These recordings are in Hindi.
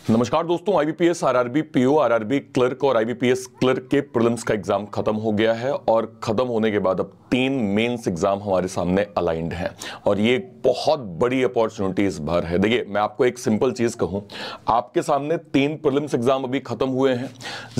नमस्कार दोस्तों, IBPS, RRB PO, RRB clerk और आईबीपीएस क्लर्क के प्रीलिम्स का एग्जाम खत्म हो गया है और खत्म होने के बाद अब 3 मेंस एग्जाम हमारे सामने अलाइंड हैं और ये बहुत बड़ी अपॉर्चुनिटी इस बार है। देखिए, मैं आपको एक सिंपल चीज कहूं, आपके सामने 3 प्रीलिम्स एग्जाम अभी खत्म हुए हैं।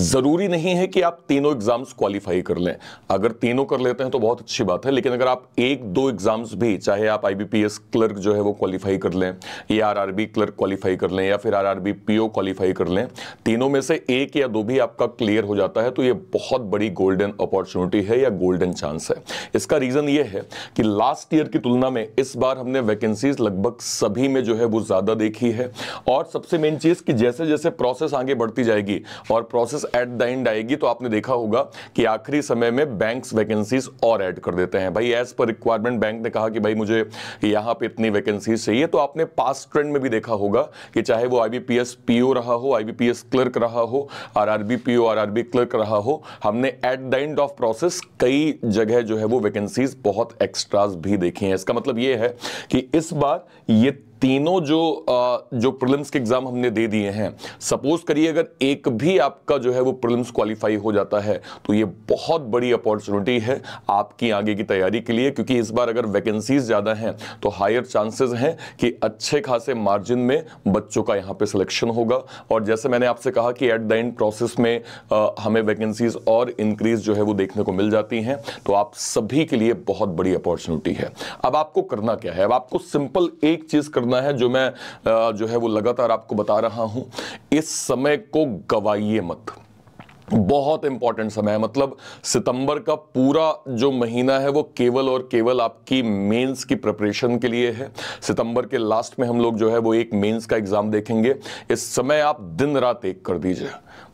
जरूरी नहीं है कि आप तीनों एग्जाम्स क्वालिफाई कर लें। अगर तीनों कर लेते हैं तो बहुत अच्छी बात है, लेकिन अगर आप 1-2 एग्जाम्स भी, चाहे आप आईबीपीएस क्लर्क जो है वो क्वालिफाई कर लें या आरआरबी क्लर्क क्वालिफाई कर लें या फिर आरआरबी पीओ क्वालिफाई कर लें, तीनों में से 1 या 2 भी आपका क्लियर हो जाता है तो ये बहुत बड़ी गोल्डन अपॉर्चुनिटी है या गोल्डन चांस है। इसका रीजन ये है कि लास्ट ईयर की तुलना में इस बार हमने वैकेंसीज लगभग सभी में जो है वो ज्यादा देखी है और सबसे मेन चीज कि जैसे जैसे प्रोसेस आगे बढ़ती जाएगी और प्रोसेस एट द एंड आएगी तो आपने देखा होगा कि आखिरी समय में बैंक्स वैकेंसीज और ऐड कर देते हैं। भाई एज पर रिक्वायरमेंट बैंक ने कहा कि भाई मुझे यहां पे इतनी वैकेंसीज चाहिए, तो आपने पास्ट ट्रेंड में भी देखा होगा कि चाहे वो आईबीपीएस पीओ रहा हो, आईबीपीएस क्लर्क रहा हो, आरआरबी पीओ, आरआरबी क्लर्क रहा हो, हमने at the end of process कई जगह जो है वो वैकेंसीज बहुत एक्स्ट्रास भी देखी हैं। इसका मतलब ये है कि इस बार ये तीनों जो प्रीलिम्स के एग्जाम हमने दे दिए हैं, सपोज करिए अगर एक भी आपका जो है वो प्रीलिम्स क्वालिफाई हो जाता है तो ये बहुत बड़ी अपॉर्चुनिटी है आपकी आगे की तैयारी के लिए, क्योंकि इस बार अगर वैकेंसीज ज्यादा हैं तो हायर चांसेस हैं कि अच्छे खासे मार्जिन में बच्चों का यहां पे सिलेक्शन होगा। और जैसे मैंने आपसे कहा कि एट द एंड प्रोसेस में हमें वैकेंसीज और इंक्रीज जो है वो देखने को मिल जाती हैं, तो आप सभी के लिए बहुत बड़ी अपॉर्चुनिटी है। अब आपको करना क्या है? अब आपको सिंपल एक चीज करना है जो मैं जो है वो लगातार आपको बता रहा हूं, इस समय को गवाइए मत। बहुत इंपॉर्टेंट समय है, मतलब सितंबर का पूरा जो महीना है वो केवल और केवल आपकी मेंस की प्रिपरेशन के लिए है। सितंबर के लास्ट में हम लोग जो है वो एक मेंस का एग्जाम देखेंगे। इस समय आप दिन रात एक कर दीजिए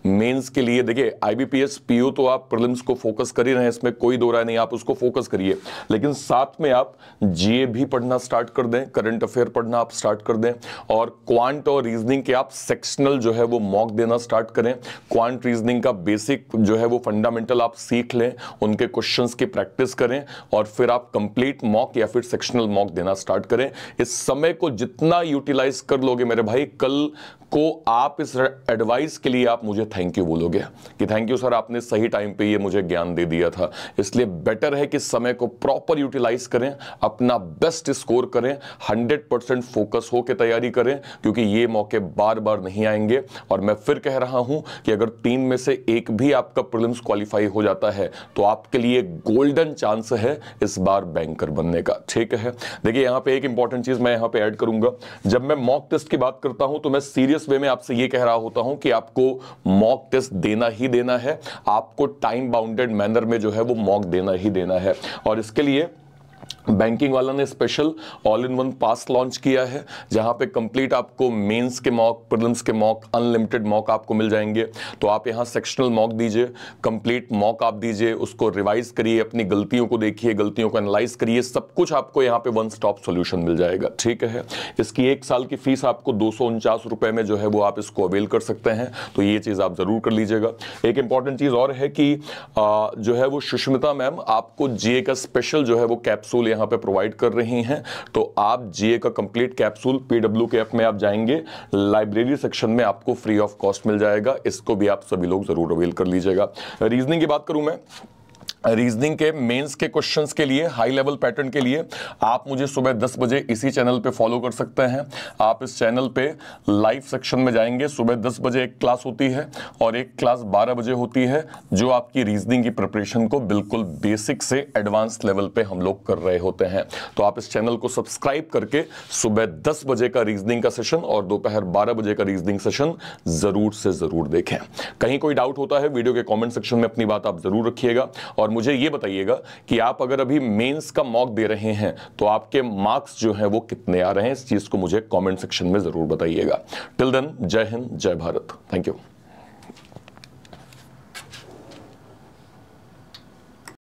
मेंस के लिए। देखिए, आईबीपीएस पीओ तो आप प्रीलिम्स को फोकस कर ही रहे हैं, इसमें कोई दो राय नहीं, आप उसको फोकस करिए, लेकिन साथ में आप जीए भी पढ़ना स्टार्ट कर दें, करंट अफेयर पढ़ना आप स्टार्ट कर दें और क्वांट और रीजनिंग के आप सेक्शनल जो है वो मॉक देना स्टार्ट करें। क्वांट रीजनिंग का बेसिक जो है वो फंडामेंटल आप सीख लें, उनके क्वेश्चंस की प्रैक्टिस करें और फिर आप कंप्लीट मॉक या फिर सेक्शनल मॉक देना स्टार्ट करें। इस समय को जितना यूटिलाइज कर लोगे मेरे भाई, कल को आप इस एडवाइस के लिए आप मुझे थैंक यू बोलोगे कि थैंक यू सर, आपने सही टाइम पे ये मुझे ज्ञान दे दिया था। इसलिए बेटर है कि समय को प्रॉपर यूटिलाइज करें, अपना बेस्ट स्कोर करें, 100% फोकस होकर तैयारी करें, क्योंकि ये मौके बार बार नहीं आएंगे। और मैं फिर कह रहा हूं कि अगर 3 में से एक भी आपका प्रीलिम्स क्वालिफाई हो जाता है तो आपके लिए गोल्डन चांस है इस बार बैंकर बनने का। ठीक है, देखिए यहां पे एक इंपॉर्टेंट चीज मैं यहां पे ऐड करूंगा। जब मैं मॉक टेस्ट की बात करता हूं तो मैं सीरियस वे में आपसे ये कह रहा होता हूं कि आपको मॉक टेस्ट देना ही देना है, आपको टाइम बाउंडेड मैनर में जो है वो मॉक देना ही देना है। और इसके लिए बैंकिंग वाला ने special all in one pass launch किया है, जहां पे कंप्लीट आपको मेंस के मॉक, प्रीलिम्स के मॉक, अनलिमिटेड मॉक आपको मिल जाएंगे। तो आप यहां सेक्शनल मॉक दीजिए, कंप्लीट मॉक आप दीजिए, उसको रिवाइज करिए, अपनी गलतियों को देखिए, गलतियों को एनालाइज करिए, सब कुछ आपको यहां पे वन स्टॉप सॉल्यूशन मिल जाएगा। ठीक है, इसकी 1 साल की फीस आपको 249 रुपए में जो है वो आप इसको अवेल कर सकते हैं, तो ये चीज आप जरूर कर लीजिएगा। एक इंपॉर्टेंट चीज और है कि जो है वो सुष्मिता मैम आपको जीए का स्पेशल जो है वो कैप्सूल यहां पे प्रोवाइड कर रही हैं। तो आप जीए का कंप्लीट कैप्सूल पीडब्ल्यू के ऐप में आप जाएंगे, लाइब्रेरी सेक्शन में आपको फ्री ऑफ कॉस्ट मिल जाएगा, इसको भी आप सभी लोग जरूर अवेल कर लीजिएगा। रीजनिंग की बात करूं मैं, रीजनिंग के मेंस के क्वेश्चंस के लिए, हाई लेवल पैटर्न के लिए आप मुझे सुबह 10 बजे इसी चैनल पे फॉलो कर सकते हैं। आप इस चैनल पे लाइव सेक्शन में जाएंगे, सुबह 10 बजे एक क्लास होती है और एक क्लास 12 बजे होती है, जो आपकी रीजनिंग की प्रिपरेशन को बिल्कुल बेसिक से एडवांस लेवल पे हम लोग कर रहे होते हैं। तो आप इस चैनल को सब्सक्राइब करके सुबह 10 बजे का रीजनिंग का सेशन और दोपहर 12 बजे का रीजनिंग सेशन जरूर से जरूर देखें। कहीं कोई डाउट होता है वीडियो के कॉमेंट सेक्शन में अपनी बात आप जरूर रखिएगा और मुझे ये बताइएगा कि आप अगर अभी मेंस का मॉक दे रहे हैं तो आपके मार्क्स जो हैं वो कितने आ रहे हैं। इस चीज को मुझे कमेंट सेक्शन में जरूर बताइएगा। टिल देन, जय हिंद, जय भारत, थैंक यू।